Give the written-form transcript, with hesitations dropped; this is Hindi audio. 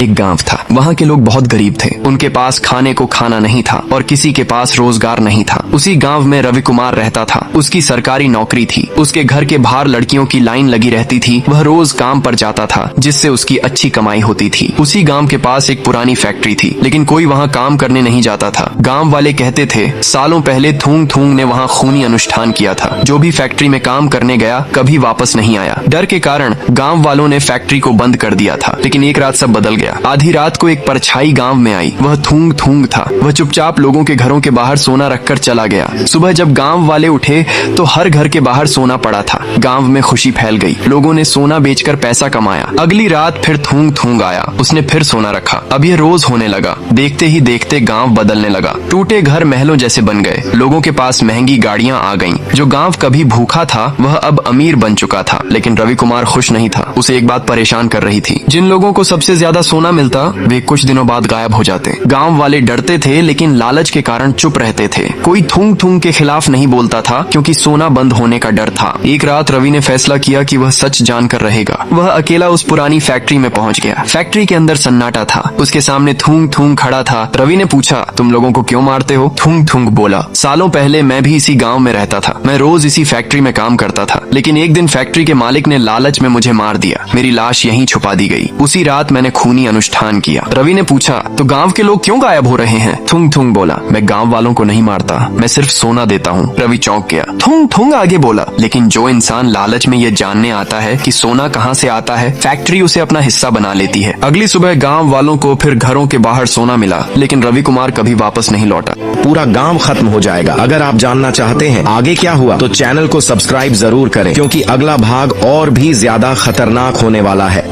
एक गांव था। वहाँ के लोग बहुत गरीब थे। उनके पास खाने को खाना नहीं था और किसी के पास रोजगार नहीं था। उसी गांव में रवि कुमार रहता था। उसकी सरकारी नौकरी थी। उसके घर के बाहर लड़कियों की लाइन लगी रहती थी। वह रोज काम पर जाता था, जिससे उसकी अच्छी कमाई होती थी। उसी गांव के पास एक पुरानी फैक्ट्री थी, लेकिन कोई वहाँ काम करने नहीं जाता था। गांव वाले कहते थे सालों पहले थूंग थूंग ने वहाँ खूनी अनुष्ठान किया था। जो भी फैक्ट्री में काम करने गया कभी वापस नहीं आया। डर के कारण गांव वालों ने फैक्ट्री को बंद कर दिया था। लेकिन एक रात सब बदल गया। आधी रात को एक परछाई गांव में आई। वह थूंग थूंग था। वह चुपचाप लोगों के घरों के बाहर सोना रखकर चला गया। सुबह जब गांव वाले उठे तो हर घर के बाहर सोना पड़ा था। गांव में खुशी फैल गई। लोगों ने सोना बेचकर पैसा कमाया। अगली रात फिर थूंग थूंग आया। उसने फिर सोना रखा। अब यह रोज होने लगा। देखते ही देखते गांव बदलने लगा। टूटे घर महलों जैसे बन गए। लोगों के पास महंगी गाड़ियां आ गईं। जो गांव कभी भूखा था वह अब अमीर बन चुका था। लेकिन रवि कुमार खुश नहीं था। उसे एक बात परेशान कर रही थी। जिन लोगों को सबसे ज्यादा सोना मिलता वे कुछ दिनों बाद गायब हो जाते। गांव वाले डरते थे, लेकिन लालच के कारण चुप रहते थे। कोई थूंग थूंग के खिलाफ नहीं बोलता था, क्योंकि सोना बंद होने का डर था। एक रात रवि ने फैसला किया कि वह सच जानकर रहेगा। वह अकेला उस पुरानी फैक्ट्री में पहुंच गया। फैक्ट्री के अंदर सन्नाटा था। उसके सामने थूंग थूंग खड़ा था। रवि ने पूछा, तुम लोगों को क्यों मारते हो? थूंग थूंग बोला, सालों पहले मैं भी इसी गांव में रहता था। मैं रोज इसी फैक्ट्री में काम करता था, लेकिन एक दिन फैक्ट्री के मालिक ने लालच में मुझे मार दिया। मेरी लाश यहीं छुपा दी गई। उसी रात मैंने खूनी अनुष्ठान किया। रवि ने पूछा, तो गांव के लोग क्यों गायब हो रहे हैं? थूंग थूंग बोला, मैं गांव वालों को नहीं मारता, मैं सिर्फ सोना देता हूँ। रवि चौंक गया। थूंग थूंग आगे बोला, लेकिन जो इंसान लालच में ये जानने आता है कि सोना कहाँ से आता है, फैक्ट्री उसे अपना हिस्सा बना लेती है। अगली सुबह गांव वालों को फिर घरों के बाहर सोना मिला, लेकिन रवि कुमार कभी वापस नहीं लौटा। पूरा गांव खत्म हो जाएगा। अगर आप जानना चाहते हैं आगे क्या हुआ तो चैनल को सब्सक्राइब जरूर करें, क्योंकि अगला भाग और भी ज्यादा खतरनाक होने वाला है।